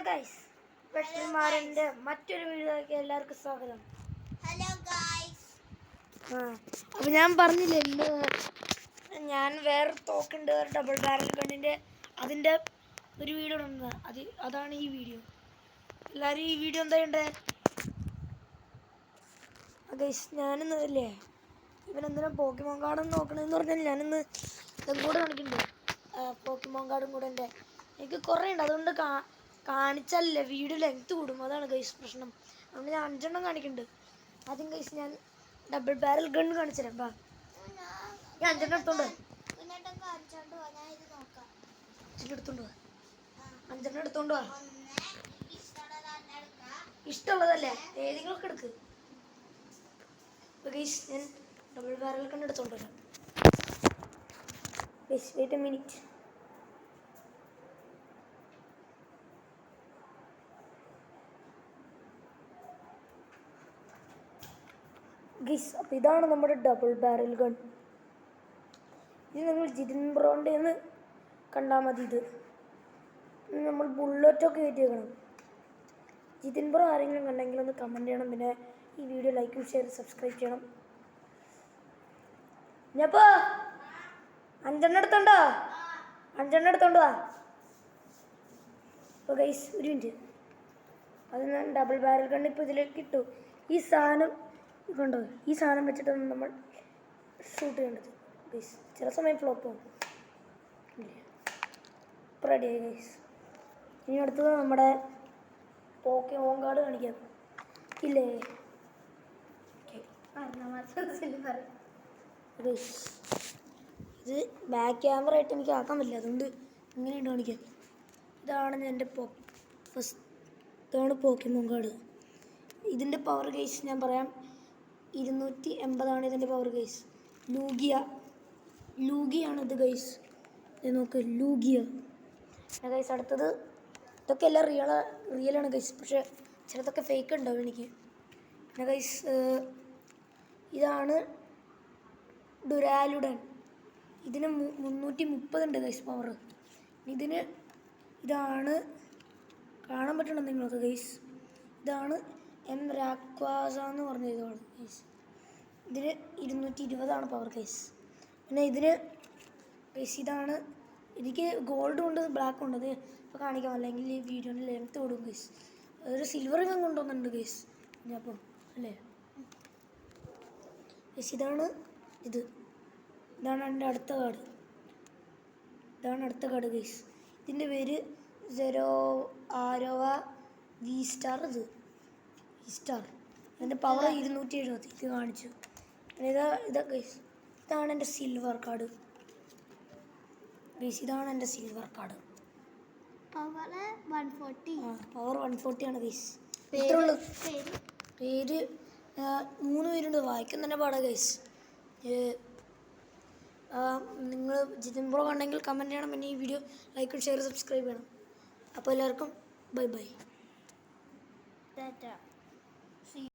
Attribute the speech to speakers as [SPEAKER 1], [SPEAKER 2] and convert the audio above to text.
[SPEAKER 1] Guys, വെട്ടന്മാരൻ്റെ മറ്റൊരു വീഡിയോയിലേക്ക് എല്ലാവർക്കും സ്വാഗതം.
[SPEAKER 2] Hello guys.
[SPEAKER 1] അപ്പോൾ ഞാൻ പറഞ്ഞില്ലേ, ഞാൻ വേറെ തോക്കുണ്ട്, ഡബിൾ ബാരൽ ഗണ്ണിൻ്റെ, അതിൻ്റെ ഒരു വീഡിയോ ഉണ്ട്. അതാണ് ഈ വീഡിയോ. എല്ലാവരും ഈ വീഡിയോ എന്താ ചെയ്യണ്ടേ ഗൈസ്? ഞാനിന്ന് ഇല്ലേ, ഇവനെന്തിനാ പോക്കിമോൻ കാർഡ് നോക്കണമെന്ന് പറഞ്ഞാൽ ഞാനിന്ന് ഇതും കൂടെ കാണിക്കുന്നുണ്ട്. പോക്കിമോൻ കാർഡും കൂടെ എൻ്റെ എനിക്ക് കുറേ ഉണ്ട്, അതുകൊണ്ട് കാണിച്ചാലല്ലേ വീഡിയോ ലെങ്ത് കൂടും. അതാണ് ഗൈസ് പ്രശ്നം. അതുകൊണ്ട് ഞാൻ 5 എണ്ണം കാണിക്കുന്നുണ്ട്. ആദ്യം ഗൈസ് ഞാൻ ഡബിൾ ബാരൽ ഗൺ കാണിച്ചു തരാം. ഞാൻ 5 എണ്ണം എടുത്തോണ്ട് എടുത്തോണ്ട് വാ. ഇഷ്ടമുള്ളതല്ലേ, ഏതെങ്കിലുമൊക്കെ എടുക്ക്. ഗൈസ് ഞാൻ ഡബിൾ ബാരൽ ഗൺ എടുത്തോണ്ട് വരാം. Guys wait a minute. Guys, അപ്പോൾ ഇതാണ് നമ്മുടെ ഡബിൾ ബാരൽ ഗൺ. ഇത് നിങ്ങൾ ജിതിൻ ബ്രോൻ്റെ നിന്ന് കണ്ടാൽ മതി. ഇത് നമ്മൾ ബുള്ളറ്റൊക്കെ കയറ്റി വെക്കണം. ജിതിൻ ബ്രോ ആരെങ്കിലും കണ്ടെങ്കിൽ ഒന്ന് കമൻറ്റ് ചെയ്യണം. പിന്നെ ഈ വീഡിയോ ലൈക്കും ഷെയർ സബ്സ്ക്രൈബ് ചെയ്യണം. ഞാനിപ്പോൾ 5 എണ്ണം എടുത്തോണ്ടോ? 5 എണ്ണം എടുത്തോണ്ട് വാ. അപ്പോൾ ഗൈസ് ഒരു മിനിറ്റ്, അത് ഞാൻ ഡബിൾ ബാരൽ ഗൺ ഇപ്പോൾ ഇതിലേക്ക് ഇട്ടു. ഈ സാധനം കണ്ടോ, ഈ സാധനം വെച്ചിട്ടാണ് നമ്മൾ ഷൂട്ട് ചെയ്യേണ്ടത് ഗൈസ്. ചില സമയം ഫ്ലോപ്പ് ആവും. ഇപ്പോൾ റെഡിയായി ഗൈസ്. ഇനി അടുത്തത് നമ്മുടെ പോക്കിമോൻ കാർഡ് കാണിക്കാം ഇല്ലേ? ഗൈസ് ഇത് ബാക്ക് ക്യാമറ ആയിട്ട് എനിക്ക് ആക്കാൻ പറ്റില്ല, അതുകൊണ്ട് ഇങ്ങനെയുണ്ട് കാണിക്കാം. ഇതാണ് എൻ്റെ ഇതാണ് പോക്കിമോൻ കാർഡ്. ഇതിൻ്റെ പവർ ഗൈസ് ഞാൻ പറയാം, 280 ഇതിൻ്റെ പവർ ഗൈസ്. ലൂഗിയാണിത് ഗൈസ്. ഇത് നോക്ക്, ലൂഗിയ ഗൈസ്. അടുത്തത് ഇതൊക്കെ എല്ലാം റിയലാണ് ഗൈസ്, പക്ഷേ ചിലതൊക്കെ ഫേക്ക് ഉണ്ടാവും എനിക്ക്. പിന്നെ ഗൈസ് ഇതാണ് ഡുരാലുഡൻ. ഇതിന് 330 ഉണ്ട് ഗൈസ് പവർ. ഇതാണ് കാണാൻ പറ്റണം നിങ്ങൾക്ക് ഗൈസ്. ഇതാണ് എം രാക്വാസ എന്ന് പറഞ്ഞ ഇതാണ് ഗൈസ്. ഇതിന് 220 പവർ ഗൈസ്. പിന്നെ ഇതിന് ഗൈസ് ഇതാണ്, എനിക്ക് ഗോൾഡും ഉണ്ട് ബ്ലാക്കും ഉണ്ട്. അത് ഇപ്പോൾ കാണിക്കാം, അല്ലെങ്കിൽ ഈ വീഡിയോൻ്റെ ലെങ്ത്ത് കൊടുക്കും ഗൈസ്. ഒരു സിൽവർ ഇവൻ കൊണ്ടുവന്നിട്ടുണ്ട് ഗൈസ് ഞാൻ അപ്പോൾ അല്ലേ ഗൈസ്. ഇതാണ് എൻ്റെ അടുത്ത കാർഡ്. ഇതാണ് അടുത്ത കാർഡ് ഗൈസ്. ഇതിൻ്റെ പേര് ആരോവ വി സ്റ്റാർ. സ്റ്റാർ. അതിൻ്റെ പവർ 270. ഇത് കാണിച്ചു. ഇതാ ഗൈസ്, ഇതാണ് എൻ്റെ സിൽവർ കാർഡ് ഗൈസ്. ഇതാണ് എൻ്റെ സിൽവർ കാർഡ്.
[SPEAKER 2] പവർ 140.
[SPEAKER 1] പവർ 140 ആണ് ഗൈസ്. ഇത്രേ ഉള്ളൂ. പേര് 3 പേരുണ്ട്, വായിക്കാൻ തന്നെ പാടാ ഗൈസ്. നിങ്ങൾ ജിതിൻ ബ്രോ കണ്ടെങ്കിൽ കമൻറ്റ് ചെയ്യണം. പിന്നെ ഈ വീഡിയോ ലൈക്കും ഷെയർ സബ്സ്ക്രൈബ് ചെയ്യണം. അപ്പോൾ എല്ലാവർക്കും ബൈ ബൈ.